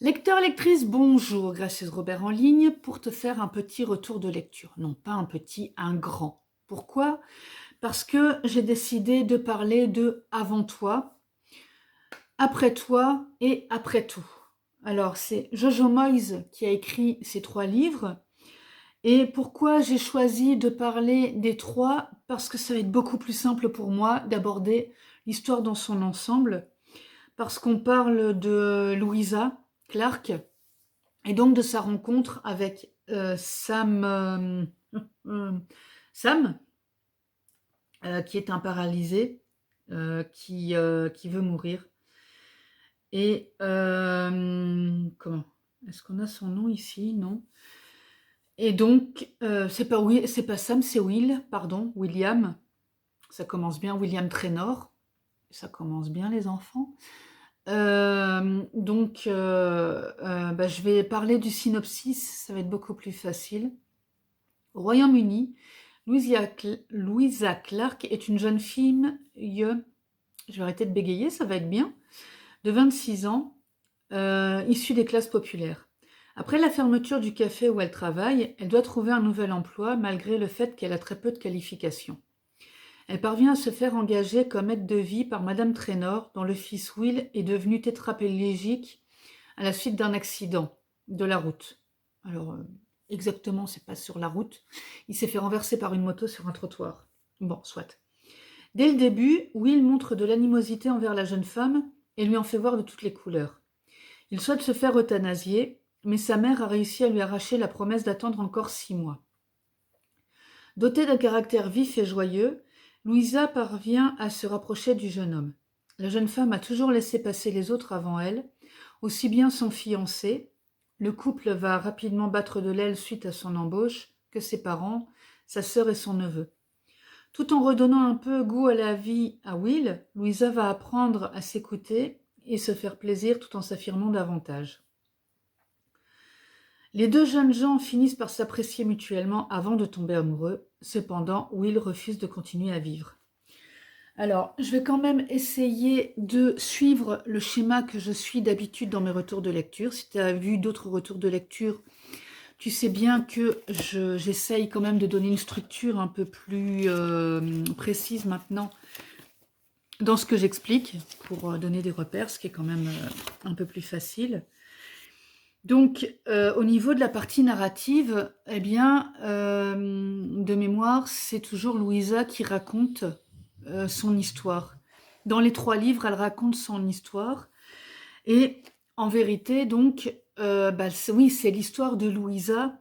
Lecteur, lectrice, bonjour, Gracieuse Robert en ligne pour te faire un petit retour de lecture. Non pas un petit, un grand. Pourquoi? Parce que j'ai décidé de parler de avant toi, après toi et après tout. Alors c'est Jojo Moyes qui a écrit ces 3 livres. Et pourquoi j'ai choisi de parler des 3? Parce que ça va être beaucoup plus simple pour moi d'aborder l'histoire dans son ensemble. Parce qu'on parle de Louisa Clark, et donc de sa rencontre avec Sam, qui est un paralysé, qui veut mourir. Et comment? Est-ce qu'on a son nom ici? Non. Et donc, c'est pas Sam, c'est Will, pardon, William. Ça commence bien, William Traynor. Ça commence bien, les enfants. Je vais parler du synopsis, ça va être beaucoup plus facile. Au Royaume-Uni, Louisa Clark est une jeune fille, je vais arrêter de bégayer, ça va être bien, de 26 ans, issue des classes populaires. Après la fermeture du café où elle travaille, elle doit trouver un nouvel emploi malgré le fait qu'elle a très peu de qualifications. Elle parvient à se faire engager comme aide de vie par Madame Traynor, dont le fils Will est devenu tétraplégique à la suite d'un accident de la route. Alors, exactement, c'est pas sur la route. Il s'est fait renverser par une moto sur un trottoir. Bon, soit. Dès le début, Will montre de l'animosité envers la jeune femme et lui en fait voir de toutes les couleurs. Il souhaite se faire euthanasier, mais sa mère a réussi à lui arracher la promesse d'attendre encore 6 mois. Dotée d'un caractère vif et joyeux, Louisa parvient à se rapprocher du jeune homme. La jeune femme a toujours laissé passer les autres avant elle, aussi bien son fiancé, le couple va rapidement battre de l'aile suite à son embauche, que ses parents, sa sœur et son neveu. Tout en redonnant un peu goût à la vie à Will, Louisa va apprendre à s'écouter et se faire plaisir tout en s'affirmant davantage. Les deux jeunes gens finissent par s'apprécier mutuellement avant de tomber amoureux. Cependant, Will refuse de continuer à vivre. Alors, je vais quand même essayer de suivre le schéma que je suis d'habitude dans mes retours de lecture. Si tu as vu d'autres retours de lecture, tu sais bien que j'essaye quand même de donner une structure un peu plus précise maintenant dans ce que j'explique pour donner des repères, ce qui est quand même un peu plus facile. Donc, au niveau de la partie narrative, eh bien, de mémoire, c'est toujours Louisa qui raconte son histoire. Dans les 3 livres, elle raconte son histoire. Et en vérité, donc, oui, c'est l'histoire de Louisa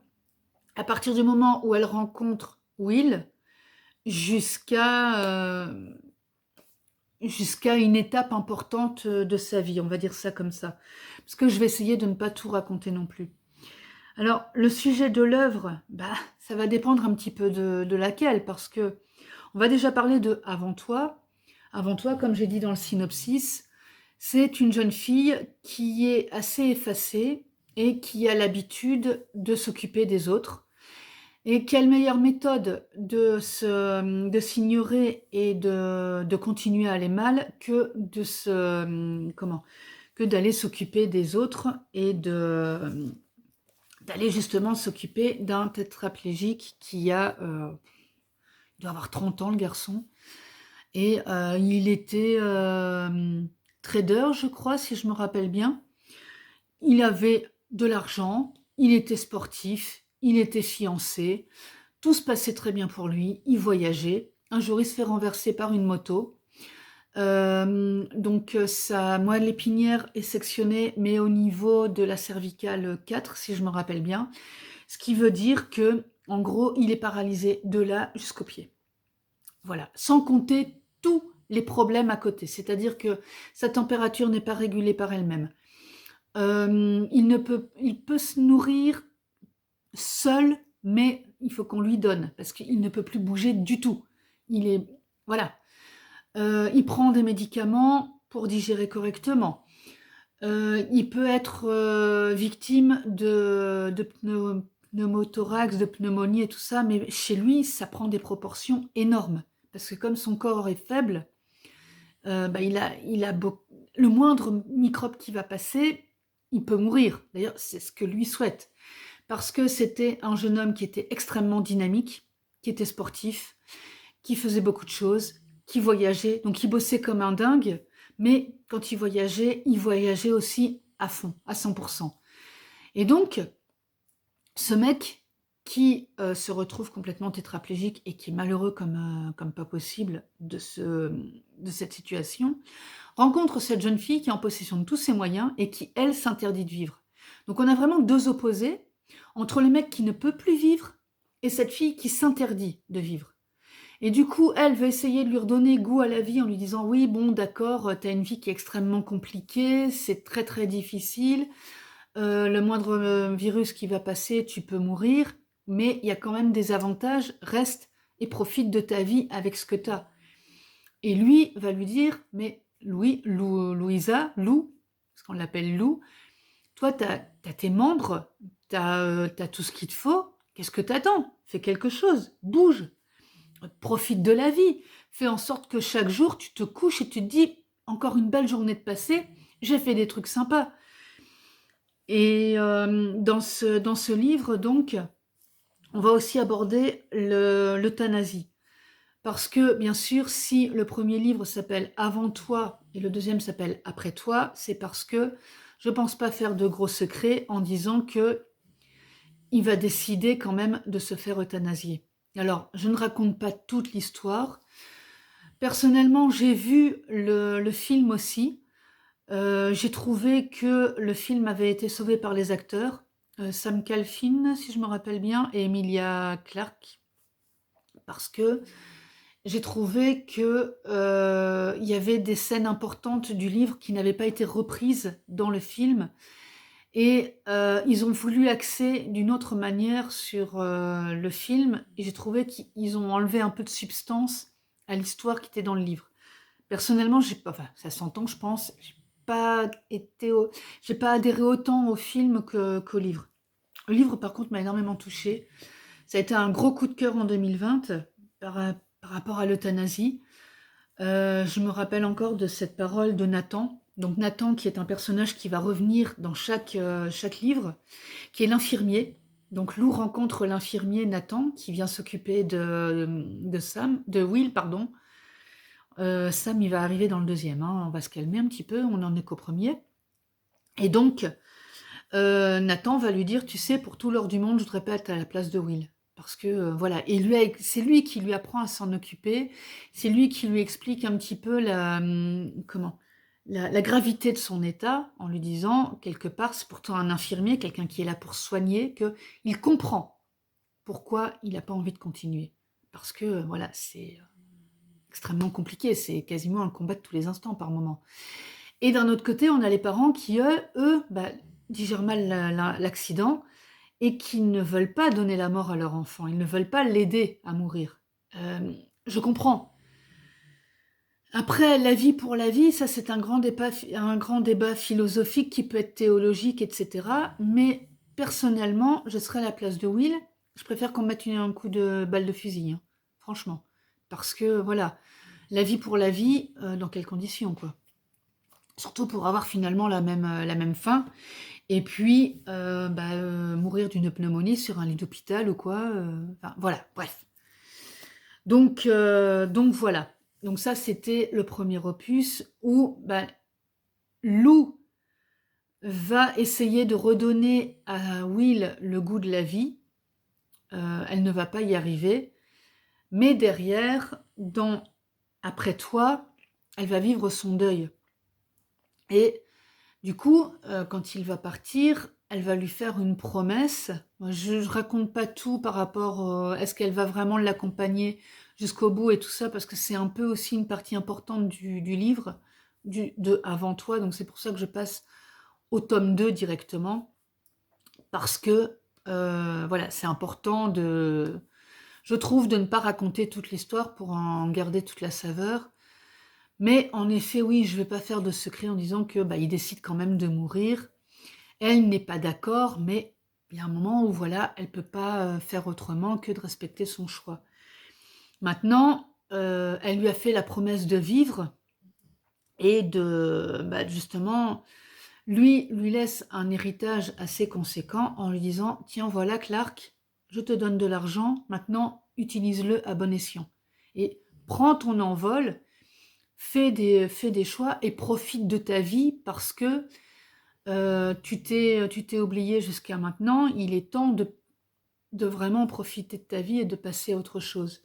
à partir du moment où elle rencontre Will jusqu'à une étape importante de sa vie, on va dire ça comme ça. Parce que je vais essayer de ne pas tout raconter non plus. Alors, le sujet de l'œuvre, ça va dépendre un petit peu de laquelle, parce que on va déjà parler de Avant toi. Avant toi, comme j'ai dit dans le synopsis, c'est une jeune fille qui est assez effacée et qui a l'habitude de s'occuper des autres. Et quelle meilleure méthode de s'ignorer et de continuer à aller mal que que d'aller s'occuper des autres et d'aller justement s'occuper d'un tétraplégique qui il doit avoir 30 ans, le garçon. Et il était trader, je crois, si je me rappelle bien. Il avait de l'argent, il était sportif, il était fiancé. Tout se passait très bien pour lui, il voyageait. Un jour, il se fait renverser par une moto. Sa moelle épinière est sectionnée, mais au niveau de la cervicale 4, si je me rappelle bien. Ce qui veut dire que, en gros, il est paralysé de là jusqu'au pied. Voilà, sans compter tous les problèmes à côté. C'est-à-dire que sa température n'est pas régulée par elle-même. Il peut se nourrir seul, mais il faut qu'on lui donne, parce qu'il ne peut plus bouger du tout. Voilà. Il prend des médicaments pour digérer correctement. Il peut être victime de pneumothorax, de pneumonie et tout ça, mais chez lui, ça prend des proportions énormes. Parce que comme son corps est faible, le moindre microbe qui va passer, il peut mourir. D'ailleurs, c'est ce que lui souhaite. Parce que c'était un jeune homme qui était extrêmement dynamique, qui était sportif, qui faisait beaucoup de choses, qui voyageait. Donc il bossait comme un dingue, mais quand il voyageait aussi à fond, à 100%. Et donc, ce mec qui se retrouve complètement tétraplégique et qui est malheureux comme pas possible de cette situation, rencontre cette jeune fille qui est en possession de tous ses moyens et qui, elle, s'interdit de vivre. Donc on a vraiment deux opposés entre le mec qui ne peut plus vivre et cette fille qui s'interdit de vivre. Et du coup, elle veut essayer de lui redonner goût à la vie en lui disant « Oui, bon, d'accord, t'as une vie qui est extrêmement compliquée, c'est très très difficile, le moindre virus qui va passer, tu peux mourir, mais il y a quand même des avantages, reste et profite de ta vie avec ce que t'as. » Et lui va lui dire « Mais Louisa, Lou, parce qu'on l'appelle Lou, toi, t'as tes membres, t'as tout ce qu'il te faut, qu'est-ce que t'attends? Fais quelque chose, bouge, profite de la vie, fais en sorte que chaque jour, tu te couches et tu te dis « Encore une belle journée de passée, j'ai fait des trucs sympas. » Et dans ce livre, donc, on va aussi aborder l'euthanasie. Parce que, bien sûr, si le premier livre s'appelle « Avant toi » et le deuxième s'appelle « Après toi », c'est parce que je ne pense pas faire de gros secrets en disant que il va décider quand même de se faire euthanasier. Alors, je ne raconte pas toute l'histoire. Personnellement, j'ai vu le film aussi. J'ai trouvé que le film avait été sauvé par les acteurs. Sam Calfin, si je me rappelle bien, et Emilia Clarke. Parce que j'ai trouvé que il y avait des scènes importantes du livre qui n'avaient pas été reprises dans le film. Et ils ont voulu axer d'une autre manière sur le film. Et j'ai trouvé qu'ils ont enlevé un peu de substance à l'histoire qui était dans le livre. Personnellement, enfin, ça s'entend, je pense, j'ai pas adhéré autant au film qu'au livre. Le livre, par contre, m'a énormément touchée. Ça a été un gros coup de cœur en 2020 par rapport à l'euthanasie. Je me rappelle encore de cette parole de Nathan. Donc Nathan, qui est un personnage qui va revenir dans chaque livre, qui est l'infirmier. Donc Lou rencontre l'infirmier Nathan, qui vient s'occuper de Will, pardon. Sam, il va arriver dans le deuxième, hein. On va se calmer un petit peu, on n'en est qu'au premier. Et donc, Nathan va lui dire, tu sais, pour tout l'or du monde, je voudrais pas être à la place de Will. Parce que, voilà, et c'est lui qui lui apprend à s'en occuper, c'est lui qui lui explique un petit peu la gravité de son état, en lui disant, quelque part, c'est pourtant un infirmier, quelqu'un qui est là pour soigner, qu'il comprend pourquoi il n'a pas envie de continuer. Parce que, voilà, c'est extrêmement compliqué, c'est quasiment un combat de tous les instants par moment. Et d'un autre côté, on a les parents qui, eux digèrent mal l'accident et qui ne veulent pas donner la mort à leur enfant, ils ne veulent pas l'aider à mourir. Je comprends. Après, la vie pour la vie, ça c'est un grand débat philosophique qui peut être théologique, etc. Mais personnellement, je serais à la place de Will, je préfère qu'on mette un coup de balle de fusil, hein, franchement. Parce que, voilà, la vie pour la vie, dans quelles conditions, quoi. Surtout pour avoir finalement la même fin. Et puis, mourir d'une pneumonie sur un lit d'hôpital ou quoi. Enfin, voilà, bref. Donc voilà. Donc ça, c'était le premier opus où Lou va essayer de redonner à Will le goût de la vie. Elle ne va pas y arriver. Mais derrière, Après toi, elle va vivre son deuil. Et du coup, quand il va partir, elle va lui faire une promesse. Moi, je ne raconte pas tout par rapport est-ce qu'elle va vraiment l'accompagner jusqu'au bout et tout ça, parce que c'est un peu aussi une partie importante du livre, de Avant toi. Donc c'est pour ça que je passe au tome 2 directement, parce que voilà, c'est important je trouve, de ne pas raconter toute l'histoire pour en garder toute la saveur. Mais en effet, oui, je ne vais pas faire de secret en disant que il décide quand même de mourir. Elle n'est pas d'accord, mais il y a un moment où voilà, elle ne peut pas faire autrement que de respecter son choix. Maintenant, elle lui a fait la promesse de vivre et justement lui laisse un héritage assez conséquent en lui disant: «Tiens, voilà Clark, je te donne de l'argent, maintenant utilise-le à bon escient et prends ton envol, fais des choix et profite de ta vie parce que tu t'es oublié jusqu'à maintenant, il est temps de vraiment profiter de ta vie et de passer à autre chose.»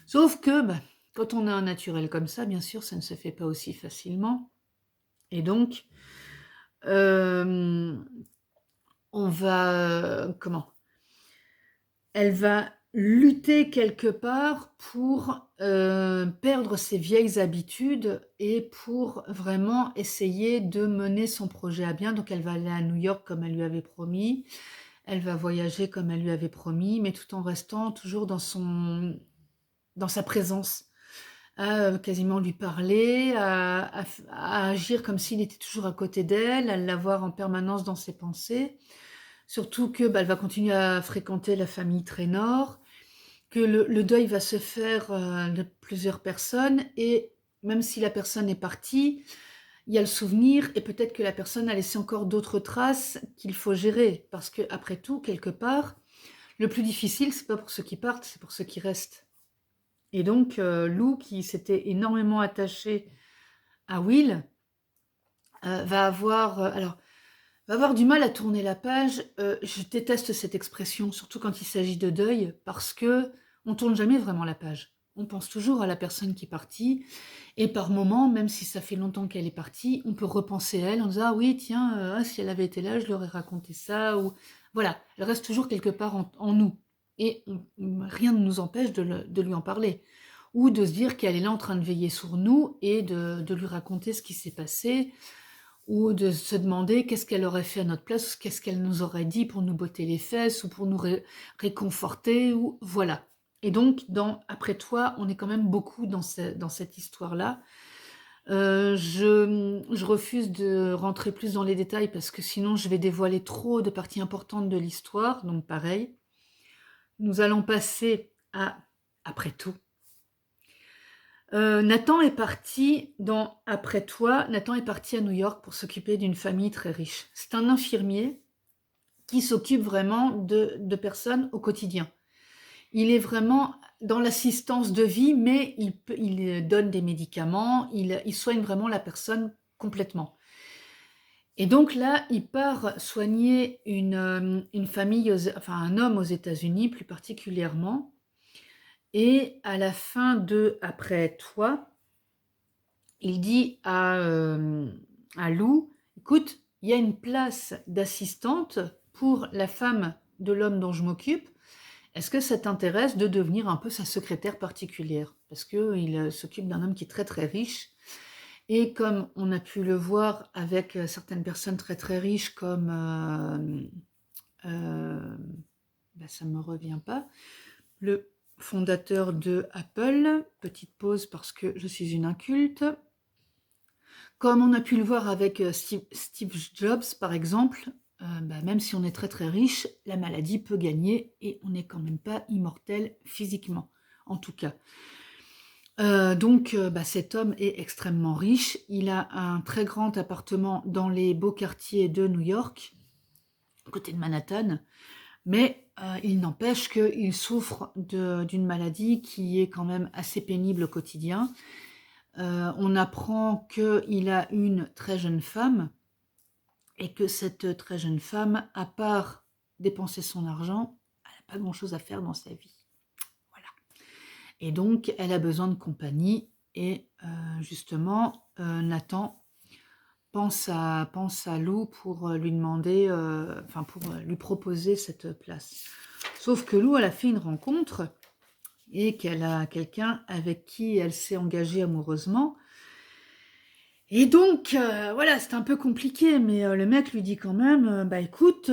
Sauf que, bah, quand on a un naturel comme ça, bien sûr, ça ne se fait pas aussi facilement. Et donc, euh, on va, comment? Elle va lutter quelque part pour perdre ses vieilles habitudes et pour vraiment essayer de mener son projet à bien. Donc elle va aller à New York comme elle lui avait promis, elle va voyager comme elle lui avait promis, mais tout en restant toujours dans sa présence, à quasiment lui parler, à agir comme s'il était toujours à côté d'elle, à l'avoir en permanence dans ses pensées. Surtout que bah, elle va continuer à fréquenter la famille Traynor, que le deuil va se faire de plusieurs personnes, et même si la personne est partie, il y a le souvenir, et peut-être que la personne a laissé encore d'autres traces qu'il faut gérer, parce que après tout, quelque part, le plus difficile, c'est pas pour ceux qui partent, c'est pour ceux qui restent. Et donc, Lou, qui s'était énormément attachée à Will, va avoir du mal à tourner la page. Je déteste cette expression, surtout quand il s'agit de deuil, parce que on tourne jamais vraiment la page. On pense toujours à la personne qui est partie, et par moments, même si ça fait longtemps qu'elle est partie, on peut repenser à elle en disant: ah oui, tiens, si elle avait été là, je lui aurais raconté ça, ou voilà, elle reste toujours quelque part en nous, et rien ne nous empêche de lui en parler, ou de se dire qu'elle est là en train de veiller sur nous et de lui raconter ce qui s'est passé, ou de se demander qu'est-ce qu'elle aurait fait à notre place, qu'est-ce qu'elle nous aurait dit pour nous botter les fesses ou pour nous réconforter, ou voilà. Et donc, Après toi, on est quand même beaucoup dans cette histoire-là. Je refuse de rentrer plus dans les détails parce que sinon je vais dévoiler trop de parties importantes de l'histoire, donc pareil. Nous allons passer à Après tout. Nathan est parti Après toi, Nathan est parti à New York pour s'occuper d'une famille très riche. C'est un infirmier qui s'occupe vraiment de personnes au quotidien. Il est vraiment dans l'assistance de vie, mais il donne des médicaments, il soigne vraiment la personne complètement. Et donc là, il part soigner une famille, enfin un homme aux États-Unis plus particulièrement. Et à la fin de Après toi, il dit à Lou: écoute, il y a une place d'assistante pour la femme de l'homme dont je m'occupe. Est-ce que ça t'intéresse de devenir un peu sa secrétaire particulière? Parce qu'il s'occupe d'un homme qui est très très riche. Et comme on a pu le voir avec certaines personnes très très riches comme... ça ne me revient pas. Le fondateur de Apple, petite pause parce que je suis une inculte. Comme on a pu le voir avec Steve Jobs, par exemple, même si on est très très riche, la maladie peut gagner et on n'est quand même pas immortel physiquement, en tout cas. Cet homme est extrêmement riche. Il a un très grand appartement dans les beaux quartiers de New York, à côté de Manhattan, mais il n'empêche qu'il souffre d'une maladie qui est quand même assez pénible au quotidien. On apprend qu'il a une très jeune femme et que cette très jeune femme, à part dépenser son argent, elle n'a pas grand-chose à faire dans sa vie. Voilà. Et donc, elle a besoin de compagnie et justement, Nathan pense à Lou pour lui demander, pour lui proposer cette place. Sauf que Lou, elle a fait une rencontre et qu'elle a quelqu'un avec qui elle s'est engagée amoureusement. Et donc, voilà, c'est un peu compliqué, mais le mec lui dit quand même, écoute,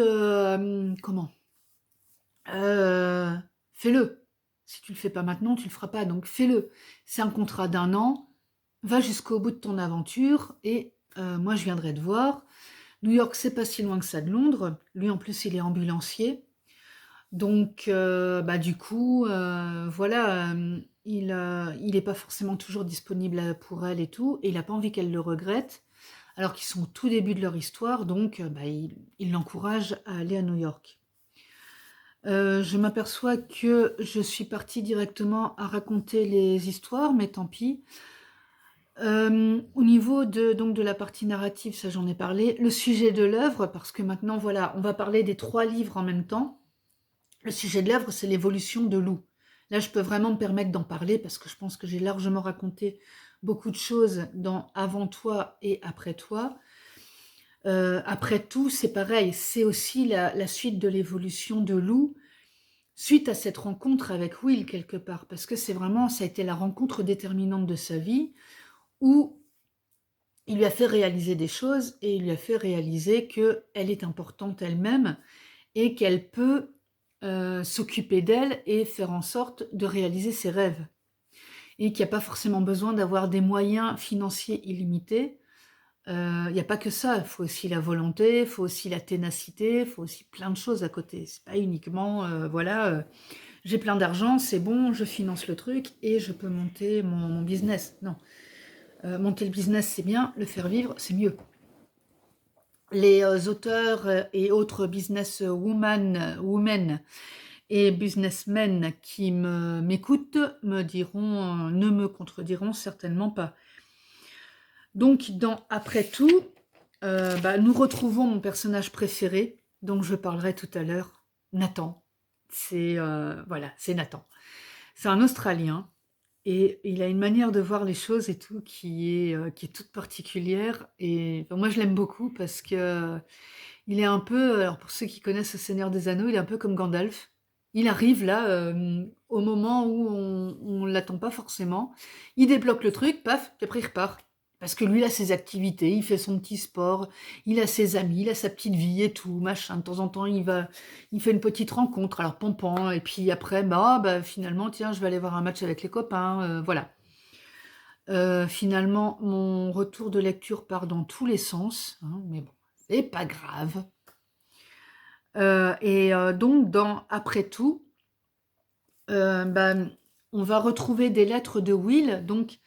comment fais-le. Si tu le fais pas maintenant, tu le feras pas, donc fais-le. C'est un contrat d'1 an, va jusqu'au bout de ton aventure, et moi je viendrai te voir. New York, c'est pas si loin que ça de Londres. Lui, en plus, il est ambulancier. Donc, du coup, voilà, il n'est pas forcément toujours disponible pour elle et tout, et il n'a pas envie qu'elle le regrette. alors qu'ils sont au tout début de leur histoire, donc il l'encourage à aller à New York. Je m'aperçois que je suis partie directement à raconter les histoires, mais tant pis. Au niveau donc de la partie narrative, ça j'en ai parlé. Le sujet de l'œuvre, parce que maintenant, voilà, on va parler des 3 livres en même temps. Le sujet de l'œuvre, c'est l'évolution de Lou. Là, je peux vraiment me permettre d'en parler parce que je pense que j'ai largement raconté beaucoup de choses dans Avant toi et Après toi. Après tout, c'est pareil, c'est aussi la suite de l'évolution de Lou, suite à cette rencontre avec Will quelque part, parce que c'est vraiment, ça a été la rencontre déterminante de sa vie, où il lui a fait réaliser des choses et il lui a fait réaliser qu'elle est importante elle-même et qu'elle peut s'occuper d'elle et faire en sorte de réaliser ses rêves. Et qu'il n'y a pas forcément besoin d'avoir des moyens financiers illimités. Il n'y a pas que ça, il faut aussi la volonté, il faut aussi la ténacité, il faut aussi plein de choses à côté. C'est pas uniquement, j'ai plein d'argent, c'est bon, je finance le truc et je peux monter mon business. Non, monter le business c'est bien, le faire vivre c'est mieux. Les auteurs et autres business women et businessmen qui m'écoutent me diront, ne me contrediront certainement pas. Donc, dans Après tout, nous retrouvons mon personnage préféré, dont je parlerai tout à l'heure, Nathan. C'est c'est Nathan. C'est un Australien et il a une manière de voir les choses et tout qui est toute particulière. Et moi, je l'aime beaucoup parce que il est un peu, alors pour ceux qui connaissent Le Seigneur des Anneaux, il est un peu comme Gandalf. Il arrive là, au moment où on l'attend pas forcément. Il débloque le truc, paf, puis après il repart. Parce que lui, il a ses activités, il fait son petit sport, il a ses amis, il a sa petite vie et tout, machin. De temps en temps, il fait une petite rencontre, alors pampan, et puis après, finalement, tiens, je vais aller voir un match avec les copains, voilà. Finalement, mon retour de lecture part dans tous les sens, hein, mais bon, c'est pas grave. Donc, dans Après tout, on va retrouver des lettres de Will. Donc,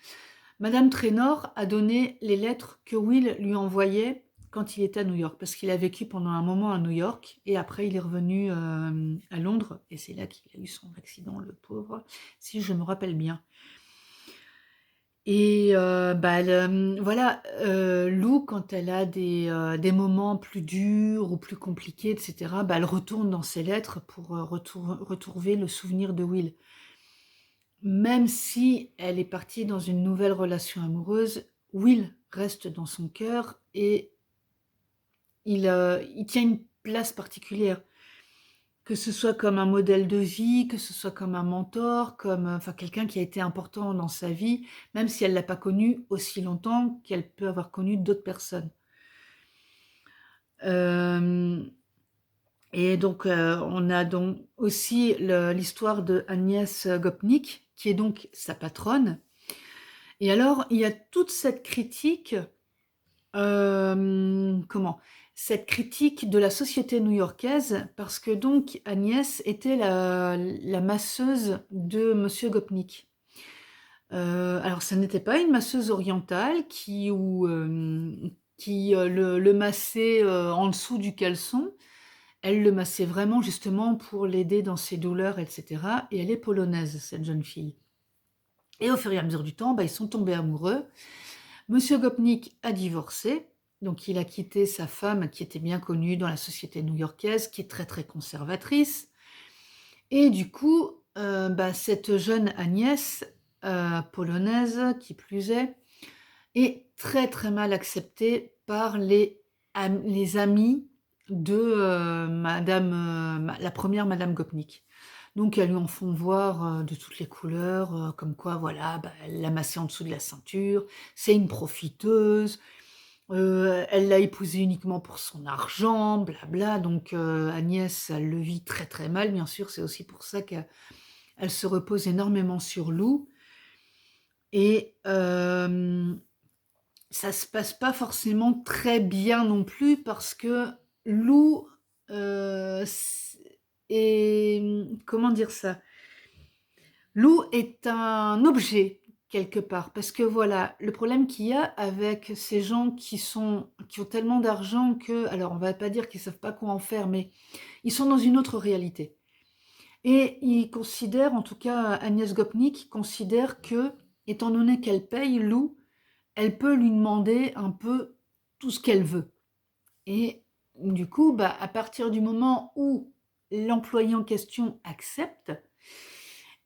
Madame Traynor a donné les lettres que Will lui envoyait quand il était à New York, parce qu'il a vécu pendant un moment à New York, et après il est revenu à Londres, et c'est là qu'il a eu son accident, le pauvre, si je me rappelle bien. Et voilà, Lou, quand elle a des moments plus durs ou plus compliqués, etc., elle retourne dans ses lettres pour retrouver le souvenir de Will. Même si elle est partie dans une nouvelle relation amoureuse, Will reste dans son cœur et il tient une place particulière. Que ce soit comme un modèle de vie, que ce soit comme un mentor, comme quelqu'un qui a été important dans sa vie, même si elle ne l'a pas connu aussi longtemps qu'elle peut avoir connu d'autres personnes. Et donc, on a donc aussi l'histoire de Agnès Gopnik, qui est donc sa patronne. Et alors, il y a toute cette critique, cette critique de la société new-yorkaise, parce que donc Agnès était la masseuse de Monsieur Gopnik. Alors, ça n'était pas une masseuse orientale qui le massait en dessous du caleçon. Elle le massait vraiment justement pour l'aider dans ses douleurs, etc. Et elle est polonaise, cette jeune fille. Et au fur et à mesure du temps, ils sont tombés amoureux. Monsieur Gopnik a divorcé, donc il a quitté sa femme qui était bien connue dans la société new-yorkaise, qui est très très conservatrice. Et du coup, cette jeune Agnès, polonaise qui plus est très très mal acceptée par les amis de la première Madame Gopnik. Donc elles lui en font voir de toutes les couleurs, comme quoi voilà, elle l'a massée en dessous de la ceinture, c'est une profiteuse, elle l'a épousé uniquement pour son argent, blabla. Donc Agnès, elle le vit très très mal, bien sûr, c'est aussi pour ça qu'elle se repose énormément sur Lou. Et ça se passe pas forcément très bien non plus parce que Lou est, comment dire ça? Lou est un objet quelque part. Parce que voilà, le problème qu'il y a avec ces gens qui ont tellement d'argent que, alors on va pas dire qu'ils savent pas quoi en faire, mais ils sont dans une autre réalité. Et ils considèrent, en tout cas Agnès Gopnik considère que, étant donné qu'elle paye Lou, elle peut lui demander un peu tout ce qu'elle veut. Et du coup, bah, à partir du moment où l'employé en question accepte,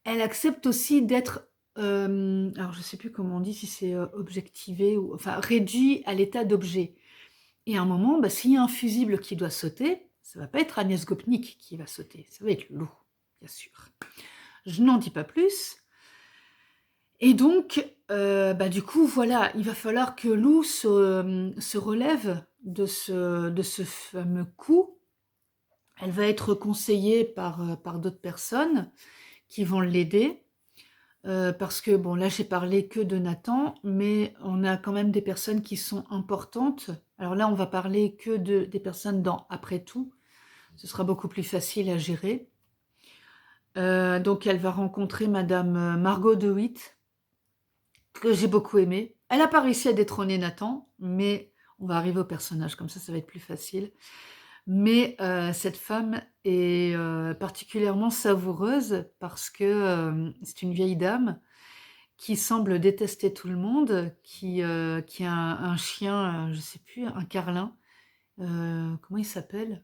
elle accepte aussi d'être, alors je ne sais plus comment on dit, si c'est objectivé, ou enfin réduit à l'état d'objet. Et à un moment, bah, s'il y a un fusible qui doit sauter, ça ne va pas être Agnès Gopnik qui va sauter, ça va être Lou, bien sûr. Je n'en dis pas plus. Et donc, bah, du coup, voilà, il va falloir que Lou se relève de ce fameux coup. Elle va être conseillée par d'autres personnes qui vont l'aider. Parce que, bon, là, j'ai parlé que de Nathan, mais on a quand même des personnes qui sont importantes. Alors là, on va parler que des personnes dans Après tout. Ce sera beaucoup plus facile à gérer. Donc, elle va rencontrer Madame Margot DeWitt, que j'ai beaucoup aimée. Elle n'a pas réussi à détrôner Nathan, mais on va arriver au personnage, comme ça va être plus facile. Mais cette femme est particulièrement savoureuse parce que c'est une vieille dame qui semble détester tout le monde, qui a un chien, je ne sais plus, un carlin. Comment il s'appelle?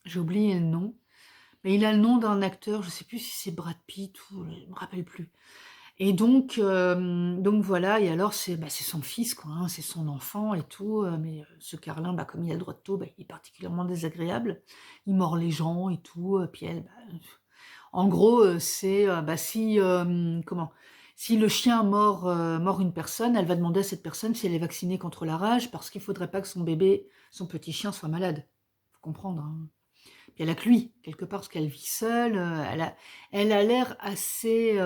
J'ai oublié le nom. Mais il a le nom d'un acteur, je ne sais plus si c'est Brad Pitt ou je ne me rappelle plus. Et donc voilà, et alors c'est son fils, quoi, hein, c'est son enfant et tout, mais ce Carlin, bah, comme il a le droit de tout, bah, il est particulièrement désagréable. Il mord les gens et tout, puis elle, bah, en gros, c'est bah, si le chien mord une personne, elle va demander à cette personne si elle est vaccinée contre la rage, parce qu'il faudrait pas que son bébé, son petit chien, soit malade. Faut comprendre, hein. Puis elle a que lui, quelque part, parce qu'elle vit seule, elle a l'air assez,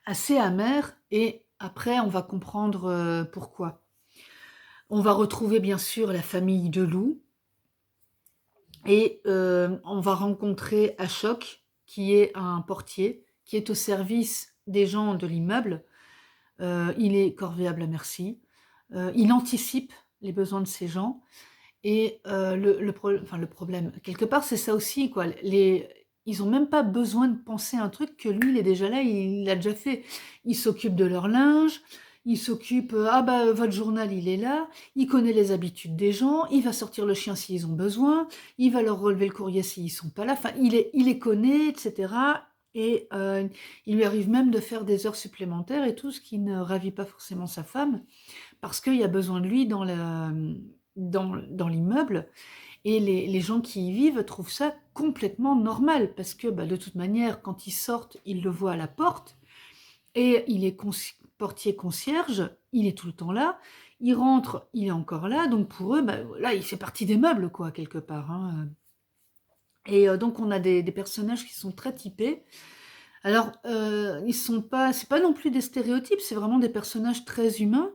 assez amère, et après, on va comprendre pourquoi. On va retrouver, bien sûr, la famille de Lou, et on va rencontrer Ashok, qui est un portier, qui est au service des gens de l'immeuble. Il est corvéable à merci. Il anticipe les besoins de ces gens. Et le problème, quelque part, c'est ça aussi, quoi. Ils n'ont même pas besoin de penser à un truc que lui, il est déjà là, il l'a déjà fait. Il s'occupe de leur linge, il s'occupe, ah bah votre journal, il est là, il connaît les habitudes des gens, il va sortir le chien s'ils ont besoin, il va leur relever le courrier s'ils sont pas là, enfin, il les connaît, etc. Et il lui arrive même de faire des heures supplémentaires et tout, ce qui ne ravit pas forcément sa femme, parce qu'il y a besoin de lui dans l'immeuble, et les gens qui y vivent trouvent ça complètement normal, parce que bah, de toute manière, quand ils sortent, ils le voient à la porte, et il est portier concierge, il est tout le temps là, il rentre, il est encore là, donc pour eux, bah, là, il fait partie des meubles, quoi, quelque part, hein. Et donc on a des personnages qui sont très typés. Alors, c'est pas non plus des stéréotypes, c'est vraiment des personnages très humains,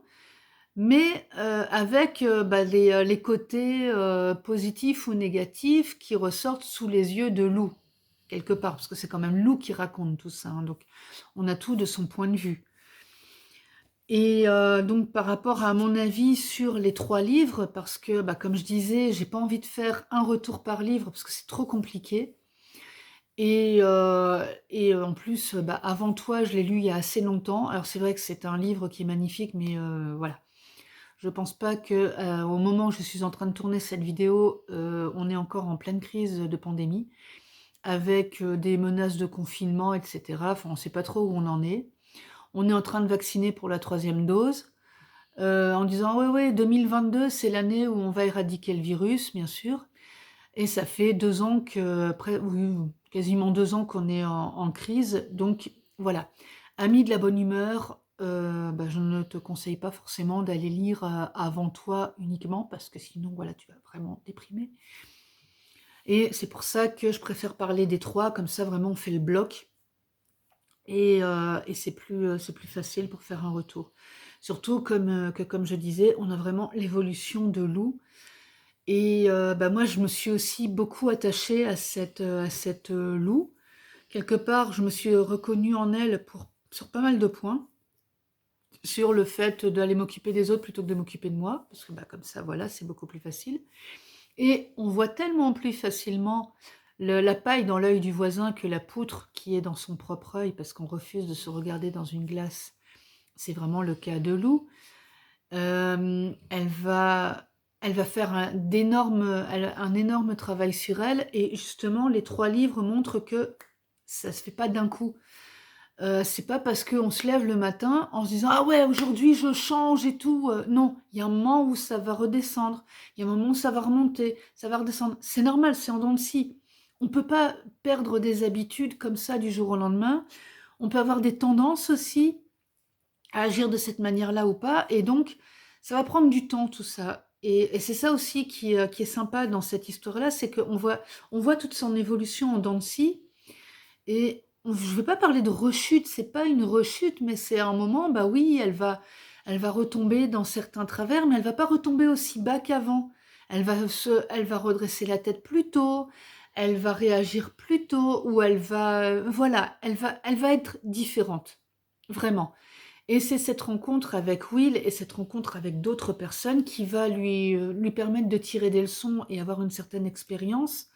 mais avec bah, les côtés positifs ou négatifs qui ressortent sous les yeux de Lou, quelque part, parce que c'est quand même Lou qui raconte tout ça, hein, donc on a tout de son point de vue. Et donc par rapport à mon avis sur les 3 livres, parce que bah, comme je disais, j'ai pas envie de faire un retour par livre, parce que c'est trop compliqué. Et en plus, bah, Avant toi, je l'ai lu il y a assez longtemps. Alors c'est vrai que c'est un livre qui est magnifique, mais voilà. Je pense pas que au moment où je suis en train de tourner cette vidéo, on est encore en pleine crise de pandémie, avec des menaces de confinement, etc. Enfin, on ne sait pas trop où on en est. On est en train de vacciner pour la 3e dose, en disant oui, oui, 2022, c'est l'année où on va éradiquer le virus, bien sûr. Et ça fait 2 ans oui, quasiment 2 ans qu'on est en crise. Donc voilà, amis de la bonne humeur, bah, je ne te conseille pas forcément d'aller lire Avant toi uniquement, parce que sinon, voilà, tu vas vraiment déprimer. Et c'est pour ça que je préfère parler des 3, comme ça vraiment on fait le bloc. Et c'est plus facile pour faire un retour. Surtout comme je disais, on a vraiment l'évolution de Lou. Et bah, moi, je me suis aussi beaucoup attachée à cette Lou. Quelque part, je me suis reconnue en elle sur pas mal de points, sur le fait d'aller m'occuper des autres plutôt que de m'occuper de moi, parce que bah, comme ça, voilà, c'est beaucoup plus facile. Et on voit tellement plus facilement la paille dans l'œil du voisin que la poutre qui est dans son propre œil, parce qu'on refuse de se regarder dans une glace. C'est vraiment le cas de Lou. Elle va faire un énorme travail sur elle, et justement, les 3 livres montrent que ça se fait pas d'un coup. C'est pas parce qu'on se lève le matin en se disant: «Ah ouais, aujourd'hui je change et tout», non, il y a un moment où ça va redescendre, il y a un moment où ça va remonter, ça va redescendre. C'est normal, c'est en dents de scie. On peut pas perdre des habitudes comme ça du jour au lendemain. On peut avoir des tendances aussi à agir de cette manière-là ou pas, et donc ça va prendre du temps tout ça, et c'est ça aussi qui est sympa dans cette histoire-là, c'est on voit toute son évolution en dents de scie. Et je vais pas parler de rechute, c'est pas une rechute, mais c'est un moment, bah oui, elle va retomber dans certains travers, mais elle va pas retomber aussi bas qu'avant. Elle va redresser la tête plus tôt, elle va réagir plus tôt, ou voilà, elle va être différente, vraiment. Et c'est cette rencontre avec Will et cette rencontre avec d'autres personnes qui va lui permettre de tirer des leçons et avoir une certaine expérience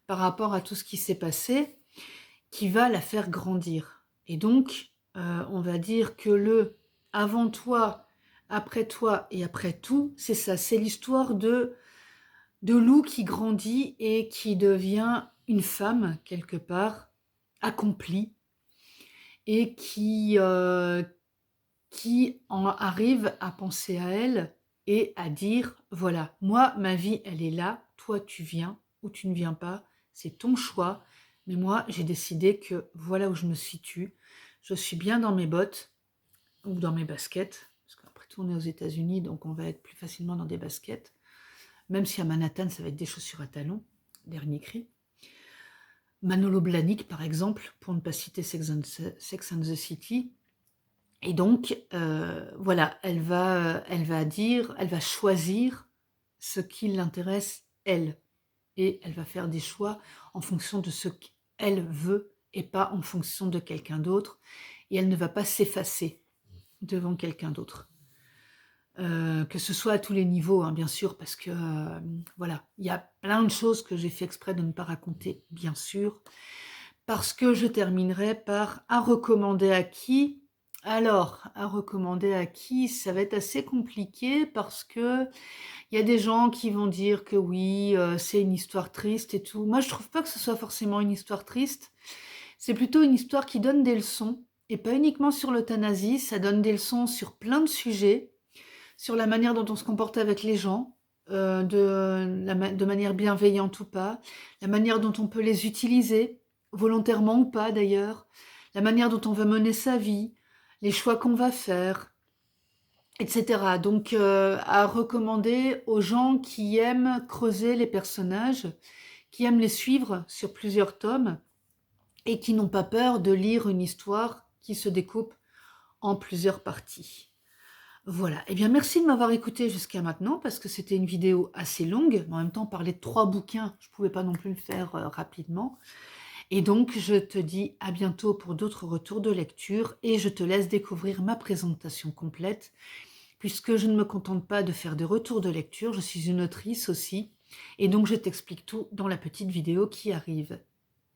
par rapport à tout ce qui s'est passé, qui va la faire grandir. Et donc, on va dire que le avant toi et après tout, c'est ça, c'est l'histoire de Lou qui grandit et qui devient une femme, quelque part, accomplie, et qui en arrive à penser à elle et à dire, voilà, moi, ma vie, elle est là, toi, tu viens ou tu ne viens pas, c'est ton choix, mais moi, j'ai décidé que voilà où je me situe, je suis bien dans mes bottes ou dans mes baskets, parce qu'après tout, on est aux États-Unis, donc on va être plus facilement dans des baskets, même si à Manhattan, ça va être des chaussures à talons, dernier cri. Manolo Blahnik, par exemple, pour ne pas citer Sex and the City. Et donc, voilà, elle va choisir ce qui l'intéresse, elle. Et elle va faire des choix en fonction de ce qu'elle veut et pas en fonction de quelqu'un d'autre. Et elle ne va pas s'effacer devant quelqu'un d'autre. Que ce soit à tous les niveaux, hein, bien sûr, parce que, voilà, il y a plein de choses que j'ai fait exprès de ne pas raconter, bien sûr. Parce que je terminerai par à recommander à qui? Alors, à recommander à qui? Ça va être assez compliqué parce que il y a des gens qui vont dire que oui, c'est une histoire triste et tout. Moi, je trouve pas que ce soit forcément une histoire triste. C'est plutôt une histoire qui donne des leçons, et pas uniquement sur l'euthanasie, ça donne des leçons sur plein de sujets, sur la manière dont on se comporte avec les gens, de manière bienveillante ou pas, la manière dont on peut les utiliser, volontairement ou pas d'ailleurs, la manière dont on va mener sa vie, les choix qu'on va faire, etc. Donc à recommander aux gens qui aiment creuser les personnages, qui aiment les suivre sur plusieurs tomes, et qui n'ont pas peur de lire une histoire qui se découpe en plusieurs parties. Voilà, eh bien merci de m'avoir écouté jusqu'à maintenant, parce que c'était une vidéo assez longue, mais en même temps parler de 3 bouquins, je ne pouvais pas non plus le faire rapidement. Et donc je te dis à bientôt pour d'autres retours de lecture, et je te laisse découvrir ma présentation complète, puisque je ne me contente pas de faire des retours de lecture, je suis une autrice aussi, et donc je t'explique tout dans la petite vidéo qui arrive.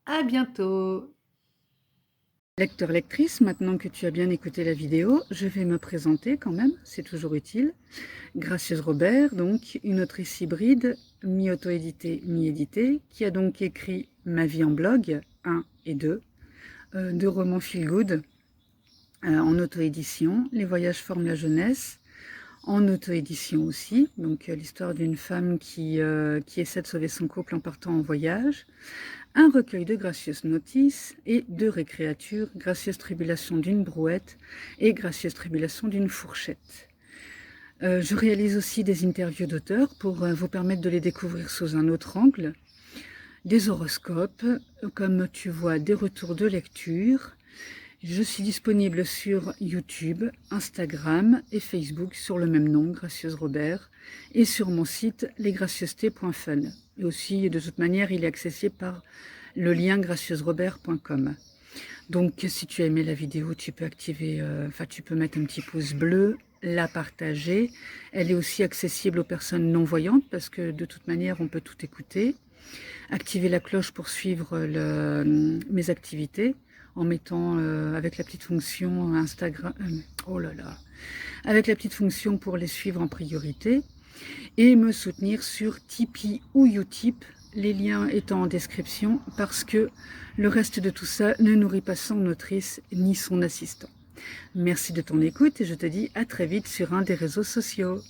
À bientôt! Lecteur, lectrice, maintenant que tu as bien écouté la vidéo, je vais me présenter quand même, c'est toujours utile. Gracieuse Robert, donc une autrice hybride, mi-auto-éditée, mi-éditée, qui a donc écrit Ma vie en blog 1 et 2, 2 romans feel-good en auto-édition, Les voyages forment la jeunesse, en auto-édition aussi, donc l'histoire d'une femme qui essaie de sauver son couple en partant en voyage, un recueil de gracieuses notices et 2 récréatures, Gracieuse tribulation d'une brouette et Gracieuse tribulation d'une fourchette. Je réalise aussi des interviews d'auteurs pour vous permettre de les découvrir sous un autre angle, des horoscopes, comme tu vois, des retours de lecture. Je suis disponible sur YouTube, Instagram et Facebook sur le même nom, Gracieuse Robert, et sur mon site lesgracieusetés.fun. Et aussi, de toute manière, il est accessible par le lien gracieusrobert.com. Donc, si tu as aimé la vidéo, tu peux activer, tu peux mettre un petit pouce bleu, la partager. Elle est aussi accessible aux personnes non-voyantes parce que de toute manière, on peut tout écouter. Activer la cloche pour suivre mes activités en mettant avec la petite fonction Instagram. Oh là là, avec la petite fonction pour les suivre en priorité. Et me soutenir sur Tipeee ou Utip, les liens étant en description, parce que le reste de tout ça ne nourrit pas son autrice ni son assistant. Merci de ton écoute et je te dis à très vite sur un des réseaux sociaux.